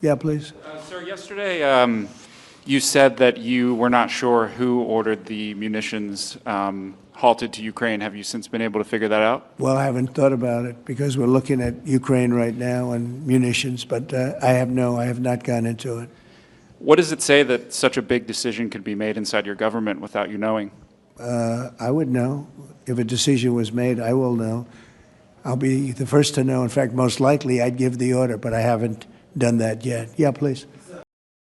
Yeah, please. Sir, yesterday you said that you were not sure who ordered the munitions halted to Ukraine. Have you since been able to figure that out? Well, I haven't thought about it because we're looking at Ukraine right now and munitions, but I have not gone into it. What does it say that such a big decision could be made inside your government without you knowing? I would know. If a decision was made, I will know. I'll be the first to know. In fact, most likely I'd give the order, but I haven't done that yet. Yeah, please.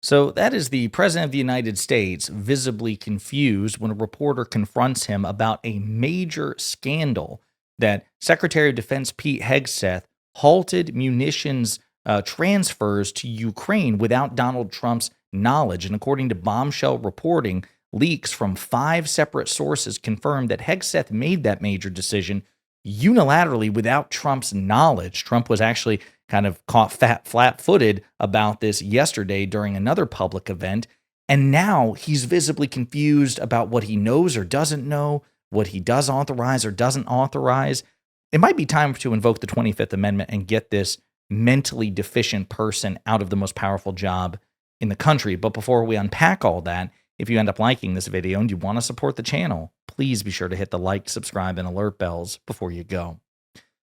So that is the President of the United States visibly confused when a reporter confronts him about a major scandal that Secretary of Defense Pete Hegseth halted munitions transfers to Ukraine without Donald Trump's knowledge. And according to bombshell reporting, leaks from 5 separate sources confirmed that Hegseth made that major decision unilaterally without Trump's knowledge. Trump was actually kind of caught flat-footed about this yesterday during another public event, and now he's visibly confused about what he knows or doesn't know, what he does authorize or doesn't authorize. It might be time to invoke the 25th Amendment and get this mentally deficient person out of the most powerful job in the country. But before we unpack all that, if you end up liking this video and you want to support the channel, please be sure to hit the like, subscribe, and alert bells before you go.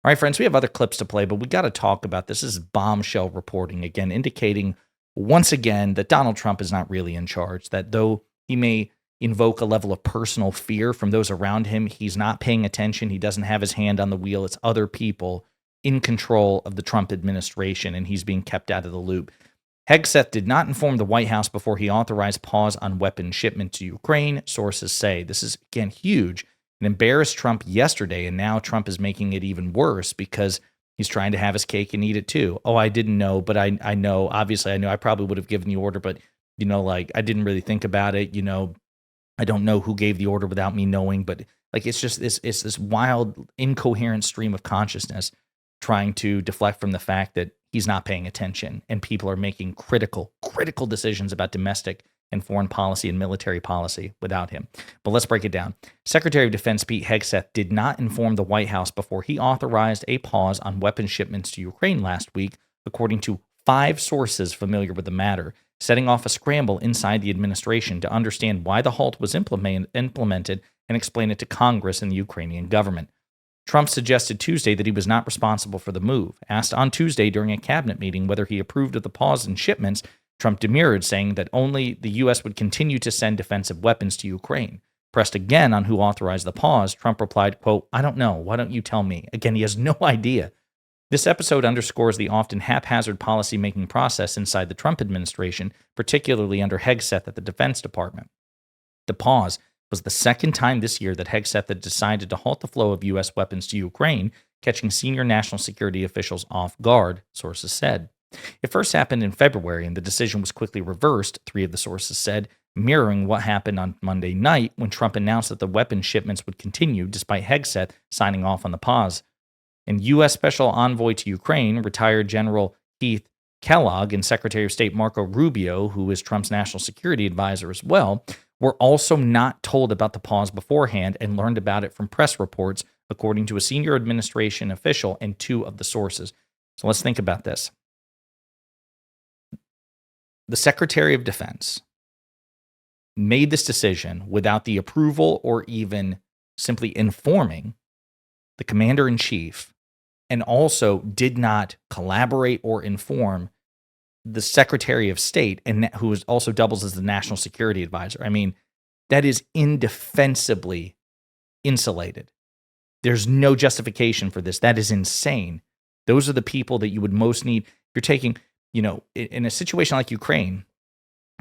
All right, friends, we have other clips to play, but we got to talk about this. This is bombshell reporting, again, indicating once again that Donald Trump is not really in charge, that though he may invoke a level of personal fear from those around him, he's not paying attention. He doesn't have his hand on the wheel. It's other people in control of the Trump administration, and he's being kept out of the loop. Hegseth did not inform the White House before he authorized pause on weapon shipment to Ukraine, sources say. This is, again, huge. It embarrassed Trump yesterday, and now Trump is making it even worse because he's trying to have his cake and eat it too. Oh, I didn't know, but I know. Obviously, I know I probably would have given the order, but, I didn't really think about it. I don't know who gave the order without me knowing, but it's just this wild, incoherent stream of consciousness trying to deflect from the fact that he's not paying attention and people are making critical decisions about domestic and foreign policy and military policy without him. But let's break it down. Secretary of Defense Pete Hegseth did not inform the White House before he authorized a pause on weapon shipments to Ukraine last week, according to 5 sources familiar with the matter, setting off a scramble inside the administration to understand why the halt was implemented and explain it to Congress and the Ukrainian government. Trump suggested Tuesday that he was not responsible for the move. Asked on Tuesday during a cabinet meeting whether he approved of the pause in shipments, Trump demurred, saying that only the U.S. would continue to send defensive weapons to Ukraine. Pressed again on who authorized the pause, Trump replied, quote, "I don't know. Why don't you tell me?" Again, he has no idea. This episode underscores the often haphazard policy-making process inside the Trump administration, particularly under Hegseth at the Defense Department. The pause was the second time this year that Hegseth had decided to halt the flow of U.S. weapons to Ukraine, catching senior national security officials off guard, sources said. It first happened in February, and the decision was quickly reversed, 3 of the sources said, mirroring what happened on Monday night when Trump announced that the weapon shipments would continue despite Hegseth signing off on the pause. And U.S. Special Envoy to Ukraine, retired General Keith Kellogg, and Secretary of State Marco Rubio, who is Trump's national security advisor as well, were also not told about the pause beforehand and learned about it from press reports, according to a senior administration official and 2 of the sources. So let's think about this. The Secretary of Defense made this decision without the approval or even simply informing the Commander-in-Chief, and also did not collaborate or inform the Secretary of State, and who also doubles as the National Security Advisor. I mean, that is indefensibly insulated. There's no justification for this. That is insane. Those are the people that you would most need. You're taking, in a situation like Ukraine,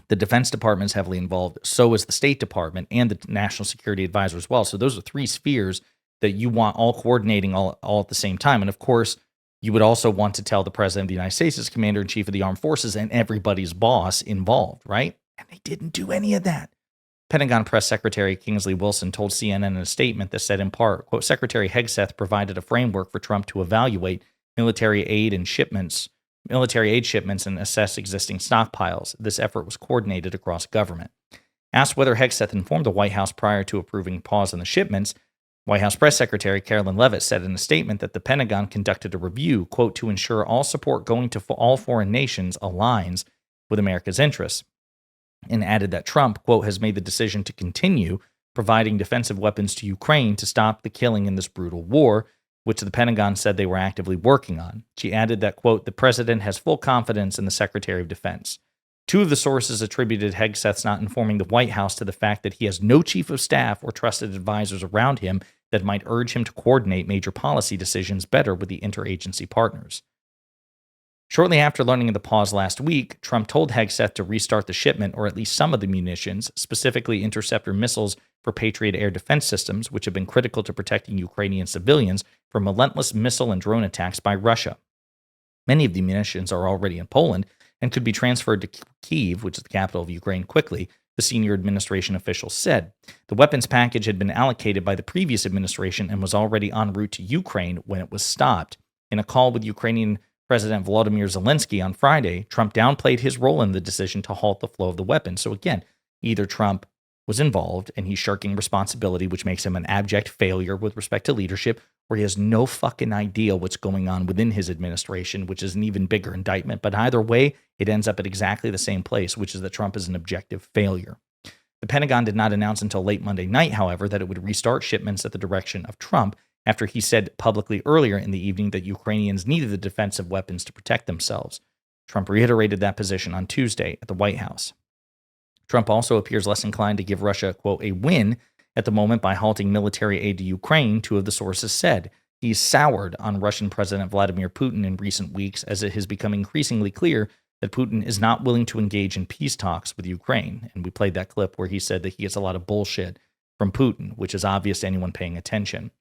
the Defense Department is heavily involved. So is the State Department and the National Security Advisor as well. So those are 3 spheres that you want all coordinating all at the same time. And of course, you would also want to tell the President of the United States as Commander-in-Chief of the Armed Forces and everybody's boss involved, right? And they didn't do any of that. Pentagon Press Secretary Kingsley Wilson told CNN in a statement that said in part, quote, "Secretary Hegseth provided a framework for Trump to evaluate military aid shipments and assess existing stockpiles. This effort was coordinated across government." Asked whether Hegseth informed the White House prior to approving pause on the shipments, White House Press Secretary Carolyn Leavitt said in a statement that the Pentagon conducted a review, quote, to ensure all support going to all foreign nations aligns with America's interests, and added that Trump, quote, has made the decision to continue providing defensive weapons to Ukraine to stop the killing in this brutal war, which the Pentagon said they were actively working on. She added that, quote, the president has full confidence in the Secretary of Defense. Two of the sources attributed Hegseth's not informing the White House to the fact that he has no chief of staff or trusted advisors around him that might urge him to coordinate major policy decisions better with the interagency partners. Shortly after learning of the pause last week, Trump told Hegseth to restart the shipment, or at least some of the munitions, specifically interceptor missiles for Patriot air defense systems, which have been critical to protecting Ukrainian civilians from relentless missile and drone attacks by Russia. Many of the munitions are already in Poland and could be transferred to Kyiv, which is the capital of Ukraine, quickly, the senior administration officials said. The weapons package had been allocated by the previous administration and was already en route to Ukraine when it was stopped. In a call with Ukrainian President Volodymyr Zelensky on Friday, Trump downplayed his role in the decision to halt the flow of the weapons. So again, either Trump was involved and he's shirking responsibility, which makes him an abject failure with respect to leadership, or he has no fucking idea what's going on within his administration, which is an even bigger indictment. But either way, it ends up at exactly the same place, which is that Trump is an objective failure. The Pentagon did not announce until late Monday night, however, that it would restart shipments at the direction of Trump, after he said publicly earlier in the evening that Ukrainians needed the defensive weapons to protect themselves. Trump reiterated that position on Tuesday at the White House. Trump also appears less inclined to give Russia, quote, a win at the moment by halting military aid to Ukraine, two of the sources said. He's soured on Russian President Vladimir Putin in recent weeks, as it has become increasingly clear that Putin is not willing to engage in peace talks with Ukraine. And we played that clip where he said that he gets a lot of bullshit from Putin, which is obvious to anyone paying attention.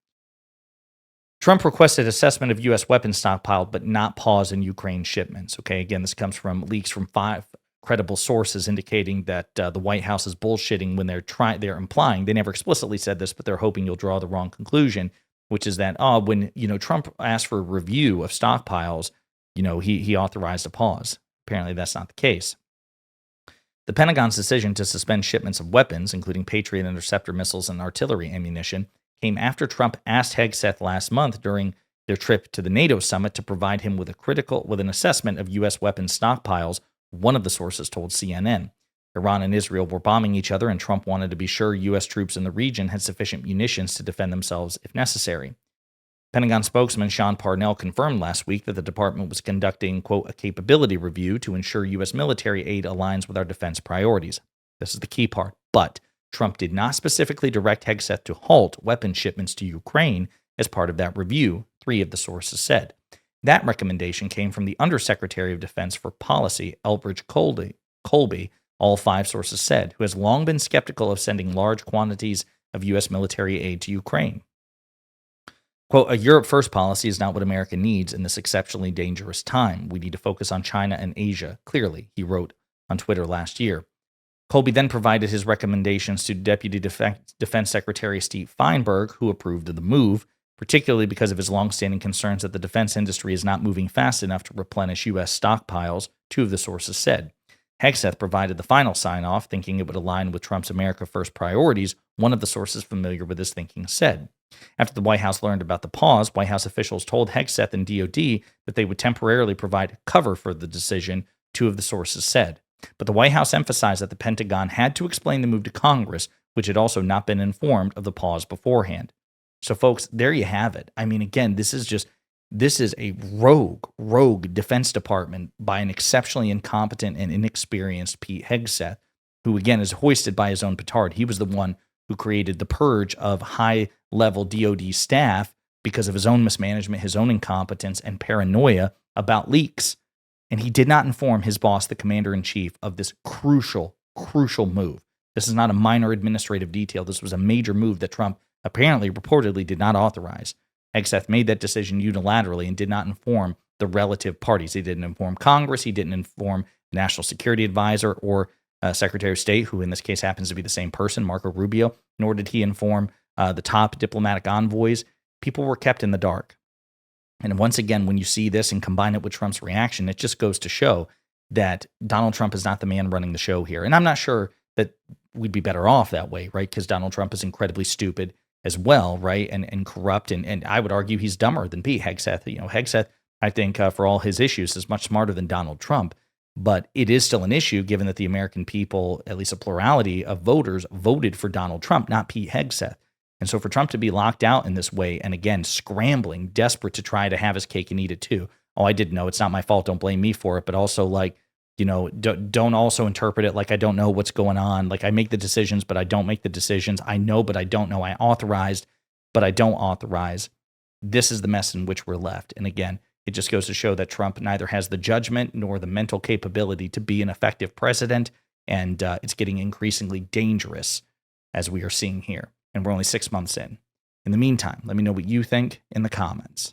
Trump requested assessment of U.S. weapons stockpile, but not pause in Ukraine shipments. Okay, again, this comes from leaks from 5 credible sources indicating that the White House is bullshitting when they're implying, they never explicitly said this, but they're hoping you'll draw the wrong conclusion, which is that, when Trump asked for a review of stockpiles, he authorized a pause. Apparently that's not the case. The Pentagon's decision to suspend shipments of weapons, including Patriot interceptor missiles and artillery ammunition, came after Trump asked Hegseth last month during their trip to the NATO summit to provide him with an assessment of U.S. weapons stockpiles, one of the sources told CNN. Iran and Israel were bombing each other, and Trump wanted to be sure U.S. troops in the region had sufficient munitions to defend themselves if necessary. Pentagon spokesman Sean Parnell confirmed last week that the department was conducting, quote, a capability review to ensure U.S. military aid aligns with our defense priorities. This is the key part. But Trump did not specifically direct Hegseth to halt weapons shipments to Ukraine as part of that review, 3 of the sources said. That recommendation came from the Undersecretary of Defense for Policy, Elbridge Colby, all 5 sources said, who has long been skeptical of sending large quantities of U.S. military aid to Ukraine. Quote, a Europe first policy is not what America needs in this exceptionally dangerous time. We need to focus on China and Asia, clearly, he wrote on Twitter last year. Colby then provided his recommendations to Deputy Defense Secretary Steve Feinberg, who approved of the move, particularly because of his longstanding concerns that the defense industry is not moving fast enough to replenish U.S. stockpiles, 2 of the sources said. Hegseth provided the final sign-off, thinking it would align with Trump's America First priorities, one of the sources familiar with his thinking said. After the White House learned about the pause, White House officials told Hegseth and DOD that they would temporarily provide cover for the decision, 2 of the sources said. But the White House emphasized that the Pentagon had to explain the move to Congress, which had also not been informed of the pause beforehand. So, folks, there you have it. I mean, again, this is a rogue Defense Department by an exceptionally incompetent and inexperienced Pete Hegseth, who, again, is hoisted by his own petard. He was the one who created the purge of high-level DOD staff because of his own mismanagement, his own incompetence, and paranoia about leaks. And he did not inform his boss, the commander-in-chief, of this crucial move. This is not a minor administrative detail. This was a major move that Trump apparently reportedly did not authorize. Hegseth made that decision unilaterally and did not inform the relative parties. He didn't inform Congress. He didn't inform the National Security Advisor or Secretary of State, who in this case happens to be the same person, Marco Rubio, nor did he inform the top diplomatic envoys. People were kept in the dark. And once again, when you see this and combine it with Trump's reaction, it just goes to show that Donald Trump is not the man running the show here. And I'm not sure that we'd be better off that way, right? Because Donald Trump is incredibly stupid as well, right? And corrupt. And I would argue he's dumber than Pete Hegseth. Hegseth, I think, for all his issues, is much smarter than Donald Trump. But it is still an issue given that the American people, at least a plurality of voters, voted for Donald Trump, not Pete Hegseth. And so for Trump to be locked out in this way, and again, scrambling, desperate to try to have his cake and eat it too. Oh, I didn't know. It's not my fault. Don't blame me for it. But also, like, don't also interpret it like I don't know what's going on. Like, I make the decisions, but I don't make the decisions. I know, but I don't know. I authorized, but I don't authorize. This is the mess in which we're left. And again, it just goes to show that Trump neither has the judgment nor the mental capability to be an effective president. And it's getting increasingly dangerous, as we are seeing here. And we're only 6 months in. In the meantime, let me know what you think in the comments.